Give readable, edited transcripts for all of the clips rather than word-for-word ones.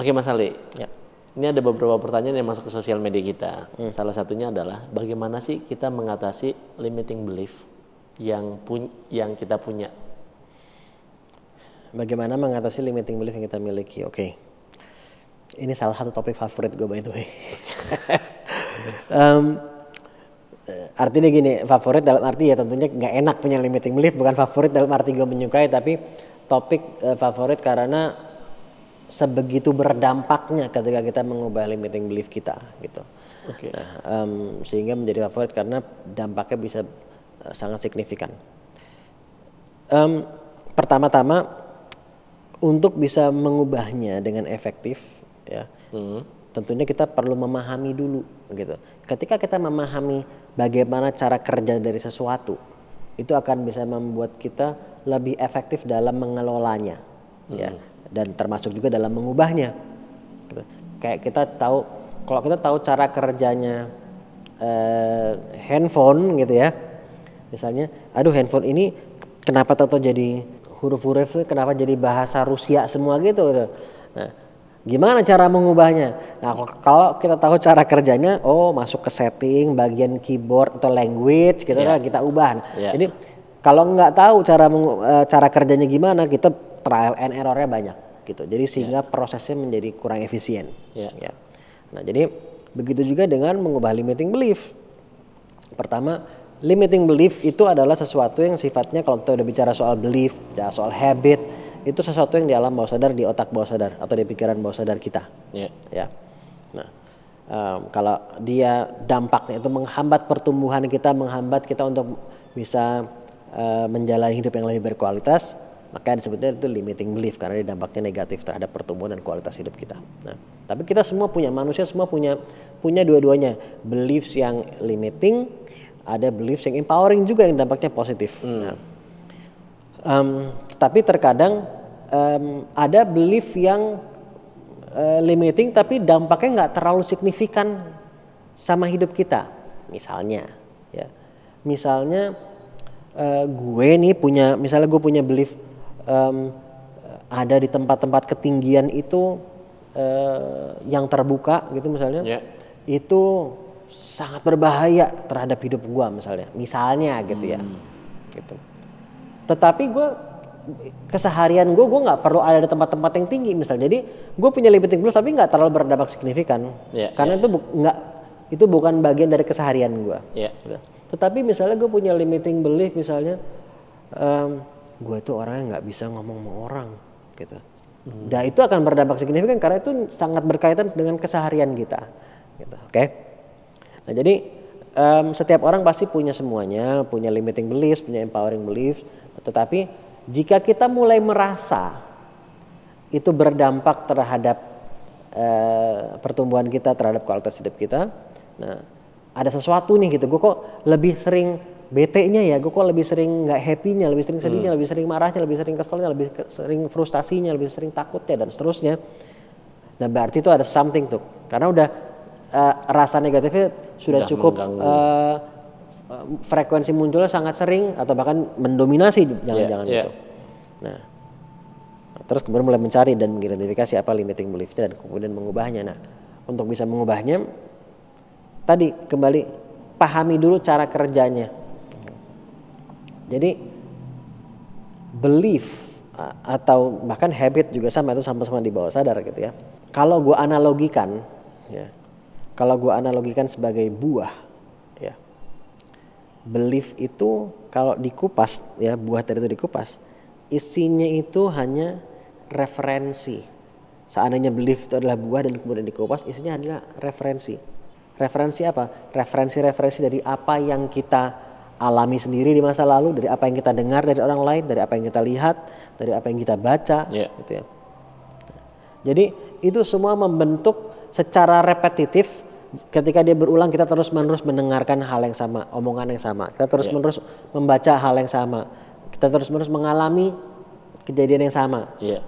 Oke Mas Ali, Ya. ini ada beberapa pertanyaan yang masuk ke sosial media kita. Salah satunya adalah bagaimana sih kita mengatasi limiting belief yang kita punya? Bagaimana mengatasi limiting belief yang kita miliki? Oke. Ini salah satu topik favorit gue by the way. Artinya gini, favorit dalam arti ya tentunya nggak enak punya limiting belief, bukan favorit dalam arti gue menyukai, tapi topik favorit karena sebegitu berdampaknya ketika kita mengubah limiting belief kita gitu. Oke. Nah, sehingga menjadi favorit karena dampaknya bisa sangat signifikan. Pertama-tama untuk bisa mengubahnya dengan efektif, ya, tentunya kita perlu memahami dulu, gitu. Ketika kita memahami bagaimana cara kerja dari sesuatu, itu akan bisa membuat kita lebih efektif dalam mengelolanya, ya, dan termasuk juga dalam mengubahnya. Gitu. Kayak kita tahu, kalau kita tahu cara kerjanya handphone, gitu ya, misalnya, aduh handphone ini kenapa tahu jadi huruf-huruf kenapa jadi bahasa Rusia semua gitu. Nah, gimana cara mengubahnya? Nah, kalau kita tahu cara kerjanya, oh masuk ke setting, bagian keyboard atau language gitu kan kita ubah. Jadi kalau nggak tahu cara kerjanya gimana, kita trial and errornya banyak gitu. Jadi sehingga prosesnya menjadi kurang efisien. Ya. Nah, jadi begitu juga dengan mengubah limiting belief. Pertama, limiting belief itu adalah sesuatu yang sifatnya kalau kita udah bicara soal belief, bicara soal habit, itu sesuatu yang di alam bawah sadar, di otak bawah sadar atau di pikiran bawah sadar kita. Ya. Nah, kalau dia dampaknya itu menghambat pertumbuhan kita, menghambat kita untuk bisa menjalani hidup yang lebih berkualitas, maka disebutnya itu limiting belief karena dia dampaknya negatif terhadap pertumbuhan dan kualitas hidup kita. Nah, tapi kita semua manusia semua punya dua-duanya, beliefs yang limiting, ada beliefs yang empowering juga yang dampaknya positif. Nah, tapi terkadang ada belief yang limiting tapi dampaknya nggak terlalu signifikan sama hidup kita. Misalnya gue punya belief ada di tempat-tempat ketinggian itu yang terbuka gitu misalnya, itu sangat berbahaya terhadap hidup gue misalnya gitu ya, gitu. Tetapi gue keseharian gue nggak perlu ada di tempat-tempat yang tinggi misalnya. Jadi gue punya limiting belief tapi nggak terlalu berdampak signifikan, karena itu bukan bagian dari keseharian gue. Gitu. Tetapi misalnya gue punya limiting belief misalnya, gue itu orangnya nggak bisa ngomong sama orang, gitu. Dan itu akan berdampak signifikan karena itu sangat berkaitan dengan keseharian kita, gitu. Oke. Nah, jadi setiap orang pasti punya semuanya, punya limiting beliefs, punya empowering beliefs. Tetapi jika kita mulai merasa itu berdampak terhadap pertumbuhan kita, terhadap kualitas hidup kita, nah ada sesuatu nih gitu. Gue kok lebih sering bete-nya ya, gue kok lebih sering nggak happy-nya, lebih sering sedihnya, lebih sering marahnya, lebih sering keselnya, lebih sering frustasinya, lebih sering takutnya dan seterusnya. Nah, berarti itu ada something tuh, karena udah rasa negatifnya sudah cukup frekuensi munculnya sangat sering atau bahkan mendominasi jangan-jangan gitu. Nah, terus kemudian mulai mencari dan mengidentifikasi apa limiting beliefnya dan kemudian mengubahnya. Nah, untuk bisa mengubahnya, tadi kembali pahami dulu cara kerjanya. Jadi belief atau bahkan habit juga sama, itu sama-sama di bawah sadar gitu ya. Kalau gue analogikan sebagai buah, ya, belief itu kalau dikupas, ya, buah tadi itu dikupas, isinya itu hanya referensi. Seandainya belief itu adalah buah dan kemudian dikupas, isinya adalah referensi. Referensi apa? Referensi dari apa yang kita alami sendiri di masa lalu, dari apa yang kita dengar dari orang lain, dari apa yang kita lihat, dari apa yang kita baca, gitu ya. Jadi itu semua membentuk secara repetitif. Ketika dia berulang, kita terus-menerus mendengarkan hal yang sama, omongan yang sama. Kita terus-menerus membaca hal yang sama. Kita terus-menerus mengalami kejadian yang sama. Ya.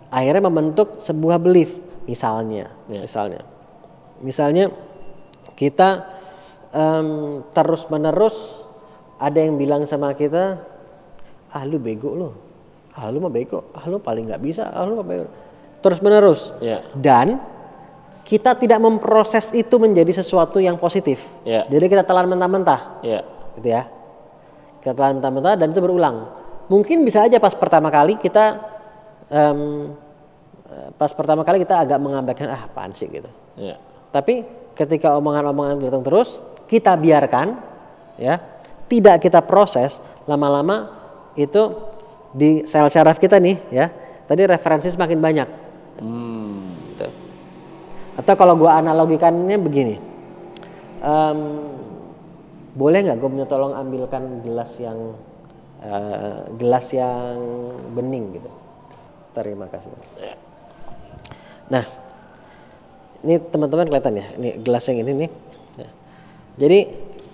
Akhirnya membentuk sebuah belief. Misalnya kita terus-menerus ada yang bilang sama kita, lu bego lu, lu mah bego, lu paling nggak bisa, lu mah bego. terus-menerus. Ya. Dan kita tidak memproses itu menjadi sesuatu yang positif. Ya. Jadi kita telan mentah-mentah. Ya. Gitu ya. Kita telan mentah-mentah dan itu berulang. Mungkin bisa aja pas pertama kali kita agak mengabaikan apaan sih gitu. Ya. Tapi ketika omongan-omongan datang terus, kita biarkan, ya, tidak kita proses, lama-lama itu di sel syaraf kita nih, ya, tadi referensi semakin banyak. Gitu. Atau kalau gua analogikannya begini, boleh nggak gue minta tolong ambilkan gelas yang bening gitu. Terima kasih. Nah, ini teman-teman kelihatan ya, ini gelas yang ini nih. Nah, jadi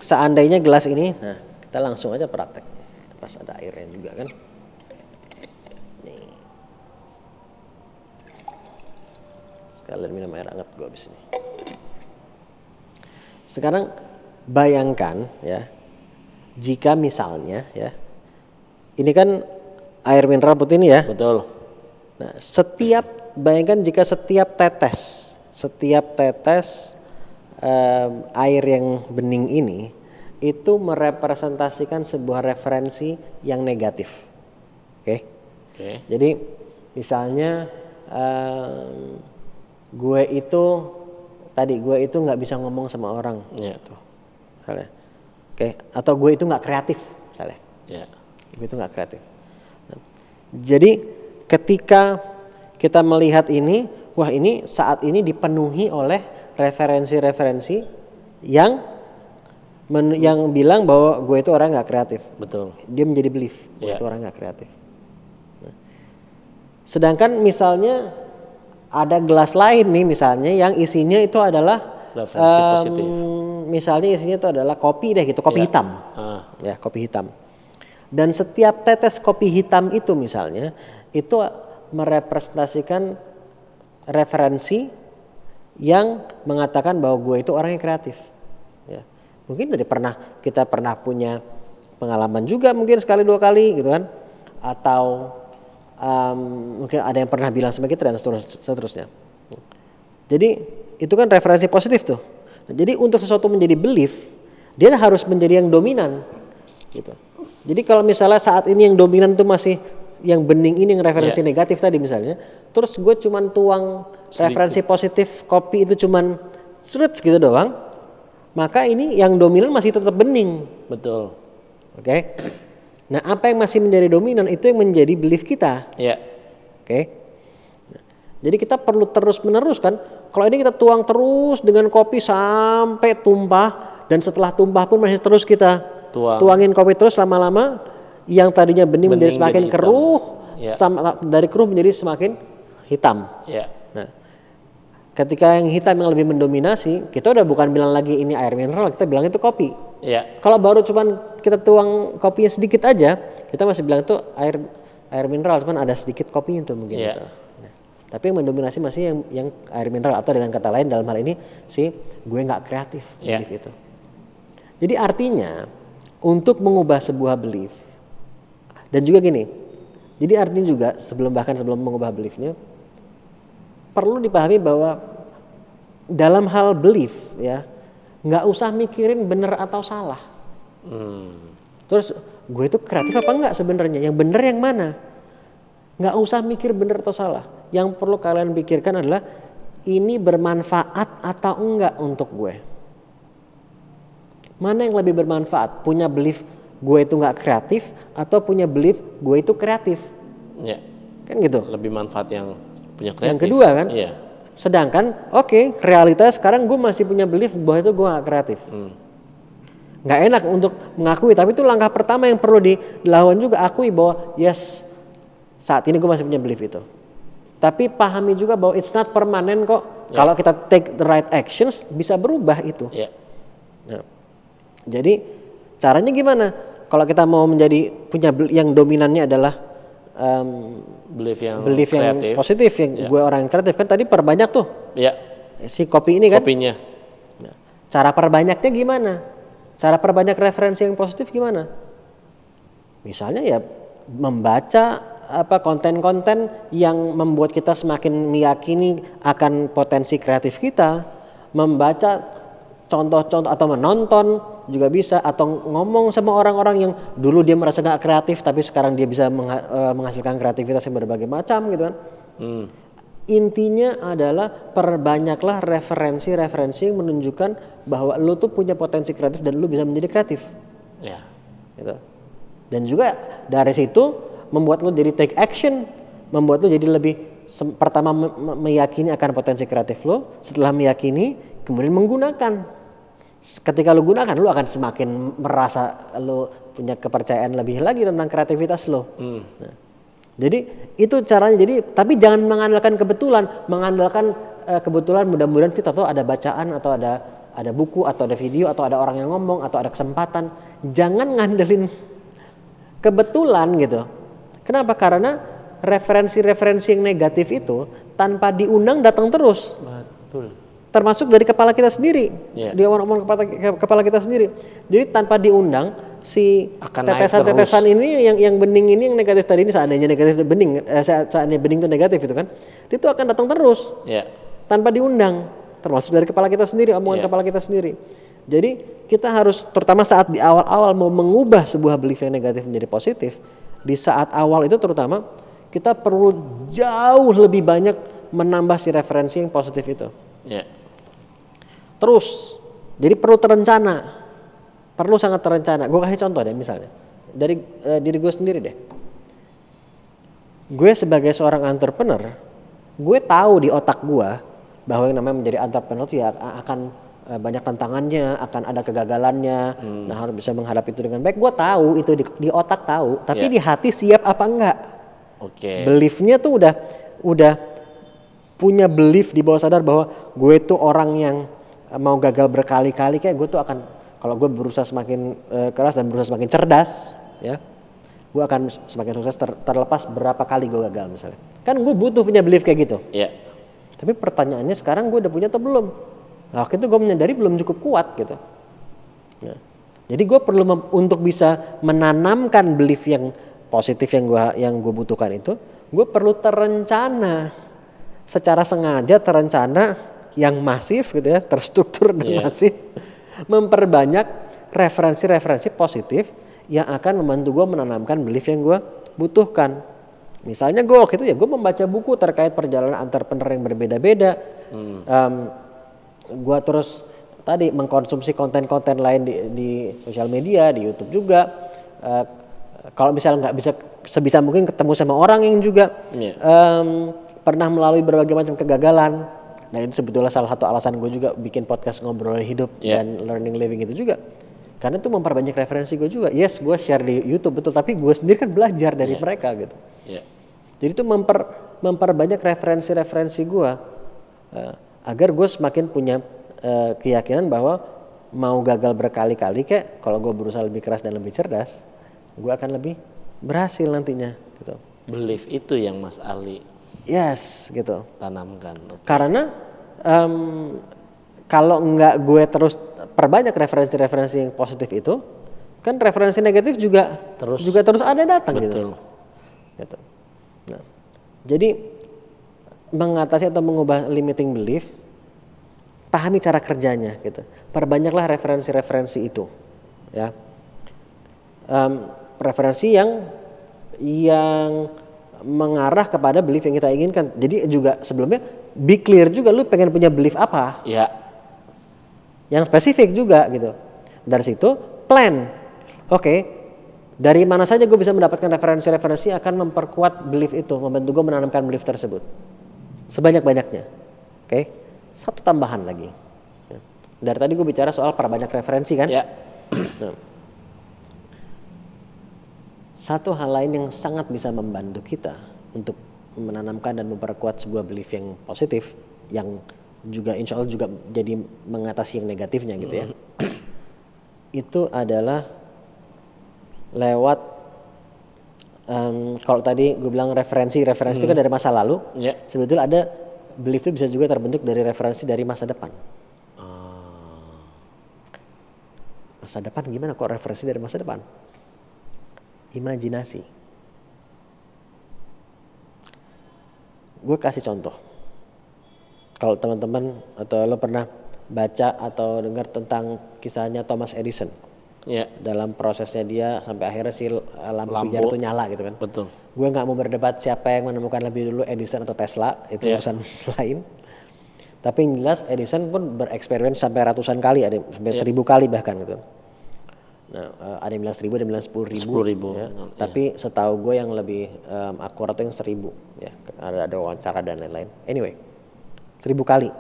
seandainya gelas ini, nah kita langsung aja praktek. Pas ada airnya juga kan. Nih. Sekalian minum air hangat gue abis ini. Sekarang bayangkan ya, jika misalnya ya, ini kan air mineral putih ini ya. Betul. Nah, bayangkan jika setiap tetes air yang bening ini itu merepresentasikan sebuah referensi yang negatif. Oke. Jadi misalnya gue itu nggak bisa ngomong sama orang. Ya. Tuh, misalnya. Atau gue itu nggak kreatif, misalnya. Ya. Gue itu nggak kreatif. Nah, jadi ketika kita melihat ini, wah ini saat ini dipenuhi oleh referensi-referensi yang bilang bahwa gue itu orang nggak kreatif. Betul. Dia menjadi belief, gue Ya. itu orang nggak kreatif. Nah, sedangkan misalnya ada gelas lain nih misalnya yang isinya itu adalah Referensi positif. Misalnya isinya itu adalah kopi deh gitu, kopi Ya. hitam. Ya, kopi hitam. Dan setiap tetes kopi hitam itu misalnya itu merepresentasikan referensi yang mengatakan bahwa gue itu orang yang kreatif. Ya. Mungkin kita pernah punya pengalaman juga mungkin sekali dua kali gitu kan, atau mungkin ada yang pernah bilang sama kita dan seterusnya. Jadi itu kan referensi positif tuh. Jadi untuk sesuatu menjadi belief, dia harus menjadi yang dominan gitu. Jadi kalau misalnya saat ini yang dominan itu masih yang bening ini yang referensi negatif tadi misalnya, terus gue cuman tuang referensi positif kopi itu cuman serut gitu doang, maka ini yang dominan masih tetap bening. Betul. Oke. Nah, apa yang masih menjadi dominan itu yang menjadi belief kita. Ya. Oke. Nah, jadi kita perlu terus menerus kan. Kalau ini kita tuang terus dengan kopi sampai tumpah, dan setelah tumpah pun masih terus kita tuangin kopi terus, lama-lama yang tadinya bening menjadi semakin keruh, dari keruh menjadi semakin hitam. Ya. Nah, ketika yang hitam yang lebih mendominasi, kita udah bukan bilang lagi ini air mineral, kita bilang itu kopi. Ya. Kalau baru cuman kita tuang kopinya sedikit aja, kita masih bilang itu air mineral, cuman ada sedikit kopinya tuh mungkin. Ya. Gitu. Nah, tapi yang mendominasi masih yang air mineral, atau dengan kata lain dalam hal ini gue nggak kreatif belief itu. Jadi artinya untuk mengubah sebuah belief, dan juga gini, jadi artinya juga sebelum mengubah beliefnya perlu dipahami bahwa dalam hal belief ya, nggak usah mikirin benar atau salah. Terus gue itu kreatif apa enggak sebenarnya? Yang benar yang mana? Nggak usah mikir benar atau salah. Yang perlu kalian pikirkan adalah ini bermanfaat atau enggak untuk gue. Mana yang lebih bermanfaat? Punya belief gue itu nggak kreatif atau punya belief gue itu kreatif? Ya. Kan gitu. Lebih manfaat yang punya kreatif. Yang kedua kan. Iya. Sedangkan realitas sekarang gue masih punya belief bahwa itu gue gak kreatif. Gak enak untuk mengakui, tapi itu langkah pertama yang perlu dilakukan juga, akui bahwa yes, saat ini gue masih punya belief itu. Tapi pahami juga bahwa it's not permanent kok. Kalau kita take the right actions bisa berubah itu. Nah, jadi caranya gimana? Kalau kita mau punya yang dominannya adalah belief yang positif, yang gue orang yang kreatif, kan tadi perbanyak tuh. Iya. Si kopi ini kan. Kopinya. Nah, cara perbanyaknya gimana? Cara perbanyak referensi yang positif gimana? Misalnya ya membaca konten-konten yang membuat kita semakin meyakini akan potensi kreatif kita, membaca contoh-contoh atau menonton juga bisa, atau ngomong sama orang-orang yang dulu dia merasa gak kreatif tapi sekarang dia bisa menghasilkan kreativitas yang berbagai macam gitu kan. Intinya adalah perbanyaklah referensi-referensi yang menunjukkan bahwa lu tuh punya potensi kreatif dan lu bisa menjadi kreatif. Ya. Gitu. Dan juga dari situ membuat lu jadi take action, membuat lu jadi lebih pertama meyakini akan potensi kreatif lu, setelah meyakini kemudian menggunakan. Ketika lu gunakan, lu akan semakin merasa lu punya kepercayaan lebih lagi tentang kreativitas lu. Nah, jadi itu caranya. Jadi tapi jangan mengandalkan kebetulan, kebetulan mudah-mudahan kita tahu ada bacaan atau ada buku atau ada video atau ada orang yang ngomong atau ada kesempatan. Jangan ngandelin kebetulan gitu. Kenapa? Karena referensi-referensi yang negatif itu tanpa diundang datang terus. Betul. Termasuk dari kepala kita sendiri. Yeah. Dia ngomong kepala kita sendiri. Jadi tanpa diundang si tetesan-tetesan ini yang bening ini yang negatif tadi ini, seandainya negatif bening, seandainya bening itu negatif itu kan, itu akan datang terus. Yeah. Tanpa diundang, termasuk dari kepala kita sendiri, omongan kepala kita sendiri. Jadi kita harus, terutama saat di awal-awal mau mengubah sebuah belief yang negatif menjadi positif, di saat awal itu terutama kita perlu jauh lebih banyak menambah si referensi yang positif itu. Yeah. Terus, jadi perlu terencana, perlu sangat terencana. Gue kasih contoh deh, misalnya dari diri gue sendiri deh. Gue sebagai seorang entrepreneur, gue tahu di otak gue bahwa yang namanya menjadi entrepreneur itu ya akan banyak tantangannya, akan ada kegagalannya. Nah, harus bisa menghadapi itu dengan baik. Gue tahu itu di otak tahu, tapi di hati siap apa enggak? Oke. Beliefnya tuh udah punya belief di bawah sadar bahwa gue tuh orang yang mau gagal berkali-kali, kayak gue tuh akan, kalau gue berusaha semakin keras dan berusaha semakin cerdas, ya, gue akan semakin sukses terlepas berapa kali gue gagal misalnya. Kan gue butuh punya belief kayak gitu. Iya. Tapi pertanyaannya sekarang gue udah punya atau belum? Nah, waktu itu gue menyadari belum cukup kuat gitu. Nah, jadi gue perlu untuk bisa menanamkan belief yang positif yang gue butuhkan itu, gue perlu terencana secara sengaja, terencana yang masif gitu ya, terstruktur dan masif, memperbanyak referensi-referensi positif yang akan membantu gue menanamkan belief yang gue butuhkan. Misalnya gue waktu itu ya gue membaca buku terkait perjalanan entrepreneur yang berbeda-beda. Gue terus tadi mengkonsumsi konten-konten lain di sosial media, di YouTube juga. Kalau misalnya nggak bisa, sebisa mungkin ketemu sama orang yang juga pernah melalui berbagai macam kegagalan. Nah, itu sebetulnya salah satu alasan gue juga bikin podcast ngobrolin hidup dan learning living itu juga. Karena itu memperbanyak referensi gue juga. Yes, gue share di YouTube betul, tapi gue sendiri kan belajar dari mereka gitu. Jadi itu memperbanyak referensi-referensi gue agar gue semakin punya keyakinan bahwa mau gagal berkali-kali kayak kalau gue berusaha lebih keras dan lebih cerdas, gue akan lebih berhasil nantinya gitu. Belief itu yang Mas Ali gitu tanamkan. Okay. Karena kalau nggak gue terus perbanyak referensi-referensi yang positif itu, kan referensi negatif juga terus ada datang. Betul. Gitu. Nah, jadi mengatasi atau mengubah limiting belief, pahami cara kerjanya gitu. Perbanyaklah referensi-referensi itu, ya. Referensi yang mengarah kepada belief yang kita inginkan. Jadi juga sebelumnya be clear juga lu pengen punya belief apa. Ya. Yang spesifik juga gitu. Dari situ plan. Oke. Dari mana saja gue bisa mendapatkan referensi-referensi akan memperkuat belief itu, membantu gue menanamkan belief tersebut. Sebanyak-banyaknya. Oke. Satu tambahan lagi. Dari tadi gue bicara soal perbanyak referensi kan? Ya. Nah. Satu hal lain yang sangat bisa membantu kita untuk menanamkan dan memperkuat sebuah belief yang positif, yang juga insya Allah juga jadi mengatasi yang negatifnya gitu ya. Itu adalah lewat kalau tadi gue bilang referensi itu kan dari masa lalu. Sebetulnya ada belief itu bisa juga terbentuk dari referensi dari masa depan. Masa depan gimana kok referensi dari masa depan? Imajinasi. Gue kasih contoh. Kalau teman-teman atau lo pernah baca atau dengar tentang kisahnya Thomas Edison. Ya. Dalam prosesnya dia sampai akhirnya si lampu pijar itu nyala gitu kan. Betul. Gue nggak mau berdebat siapa yang menemukan lebih dulu, Edison atau Tesla, itu urusan lain. Tapi yang jelas Edison pun bereksperimen sampai ratusan kali, ada sampai 1000 kali bahkan gitu. Nah, ada yang bilang 1000, ada yang bilang 10.000. Ya. Tapi setahu gue yang lebih akurat itu yang 1000. Ya, ada wawancara dan lain-lain. Anyway, 1000 kali.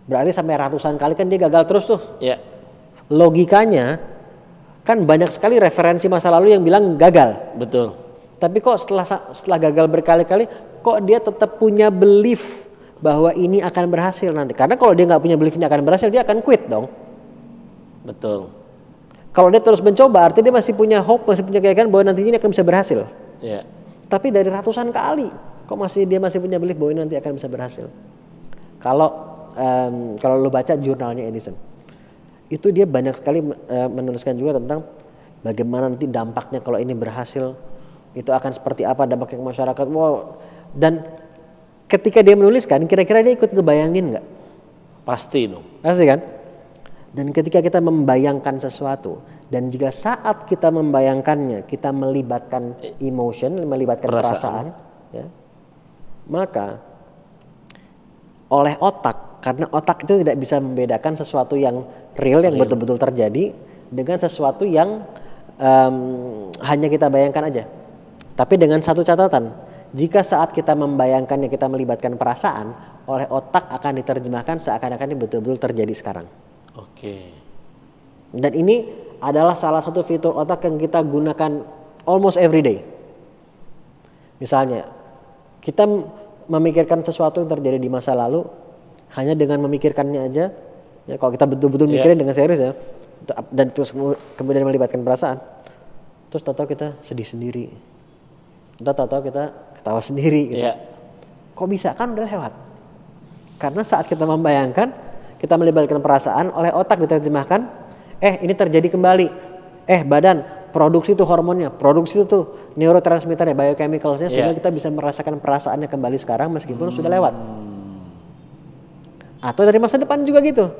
Berarti sampai ratusan kali kan dia gagal terus tuh. Ya. Logikanya kan banyak sekali referensi masa lalu yang bilang gagal. Betul. Tapi kok setelah gagal berkali-kali, kok dia tetap punya belief bahwa ini akan berhasil nanti. Karena kalau dia nggak punya belief ini akan berhasil, dia akan quit dong. Betul. Kalau dia terus mencoba, artinya dia masih punya hope, masih punya keyakinan bahwa nanti ini akan bisa berhasil. Ya. Tapi dari ratusan kali, kok dia masih punya belief bahwa ini nanti akan bisa berhasil. Kalau lo baca jurnalnya Edison, itu dia banyak sekali menuliskan juga tentang bagaimana nanti dampaknya kalau ini berhasil, itu akan seperti apa dampaknya ke masyarakat. Wow. Dan ketika dia menuliskan, kira-kira dia ikut ngebayangin nggak? Pasti dong. Pasti kan? Dan ketika kita membayangkan sesuatu, dan jika saat kita membayangkannya, kita melibatkan emotion, melibatkan perasaan ya, maka oleh otak, karena otak itu tidak bisa membedakan sesuatu yang real, yang betul-betul terjadi dengan sesuatu yang hanya kita bayangkan aja. Tapi dengan satu catatan, jika saat kita membayangkannya kita melibatkan perasaan, oleh otak akan diterjemahkan seakan-akan ini betul-betul terjadi sekarang. Oke. Dan ini adalah salah satu fitur otak yang kita gunakan almost every day. Misalnya, kita memikirkan sesuatu yang terjadi di masa lalu hanya dengan memikirkannya aja. Ya, kalau kita betul-betul mikirin dengan serius ya, dan terus kemudian melibatkan perasaan, terus tahu-tahu kita sedih sendiri, tahu-tahu kita ketawa sendiri. Gitu. Kok bisa? Kan udah lewat. Karena saat kita membayangkan, kita melibatkan perasaan, oleh otak diterjemahkan, ini terjadi kembali. Badan produksi itu hormonnya, produksi itu neurotransmitternya, biochemicalsnya, sehingga kita bisa merasakan perasaannya kembali sekarang meskipun sudah lewat. Atau dari masa depan juga gitu.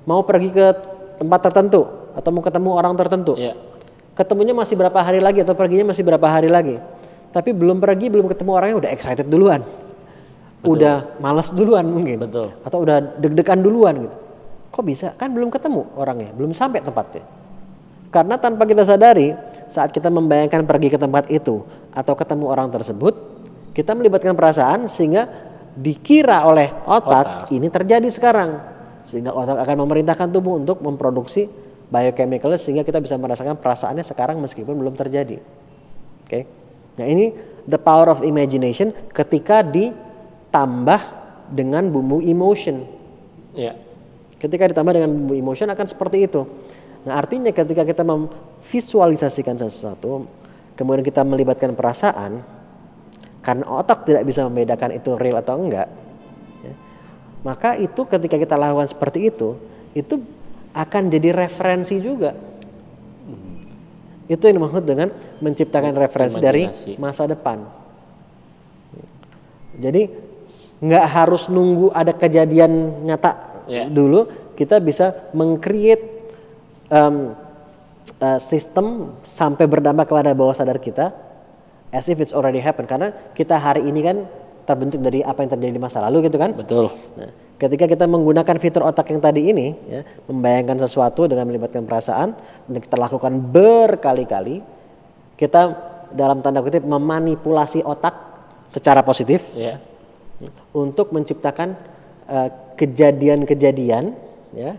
Mau pergi ke tempat tertentu atau mau ketemu orang tertentu. Ketemunya masih berapa hari lagi atau perginya masih berapa hari lagi. Tapi belum pergi, belum ketemu orangnya udah excited duluan. Betul. Udah malas duluan mungkin. Betul. Atau udah deg-degan duluan gitu. Kok bisa? Kan belum ketemu orangnya, belum sampai tempatnya. Karena tanpa kita sadari, saat kita membayangkan pergi ke tempat itu atau ketemu orang tersebut, kita melibatkan perasaan sehingga dikira oleh otak ini terjadi sekarang. Sehingga otak akan memerintahkan tubuh untuk memproduksi biochemical sehingga kita bisa merasakan perasaannya sekarang meskipun belum terjadi. Oke. Nah, ini the power of imagination ketika ditambah dengan bumbu emotion. Ketika ditambah dengan bumbu emotion akan seperti itu. Nah, artinya ketika kita memvisualisasikan sesuatu, kemudian kita melibatkan perasaan, karena otak tidak bisa membedakan itu real atau enggak, ya, maka itu ketika kita lakukan seperti itu akan jadi referensi juga. Itu yang dimaksud dengan menciptakan referensi dari masa depan. Jadi nggak harus nunggu ada kejadian nyata dulu, kita bisa meng-create sistem sampai berdampak kepada bawah sadar kita as if it's already happened, karena kita hari ini kan terbentuk dari apa yang terjadi di masa lalu gitu kan. Betul. Nah, ketika kita menggunakan fitur otak yang tadi ini ya, membayangkan sesuatu dengan melibatkan perasaan dan kita lakukan berkali-kali, kita dalam tanda kutip memanipulasi otak secara positif untuk menciptakan kejadian-kejadian ya,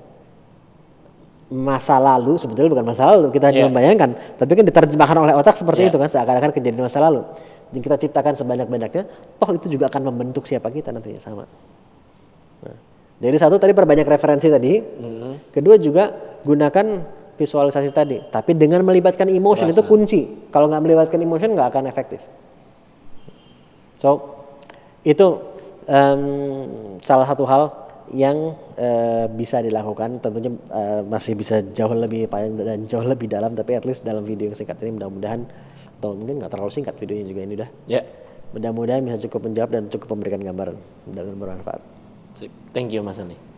masa lalu, sebetulnya bukan masa lalu, kita hanya membayangkan, tapi kan diterjemahkan oleh otak seperti itu kan, seakan-akan kejadian masa lalu. Dan kita ciptakan sebanyak-banyaknya, toh itu juga akan membentuk siapa kita nantinya sama. Nah, dari satu tadi perbanyak referensi tadi, kedua juga gunakan visualisasi tadi, tapi dengan melibatkan emotion itu kunci. Kalau nggak melibatkan emotion nggak akan efektif. So itu salah satu hal yang bisa dilakukan, tentunya masih bisa jauh lebih panjang dan jauh lebih dalam, tapi at least dalam video yang singkat ini mudah-mudahan, atau mungkin nggak terlalu singkat videonya juga ini udah, Mudah-mudahan bisa cukup menjawab dan cukup memberikan gambaran dan bermanfaat. Sip. Thank you Mas Ani.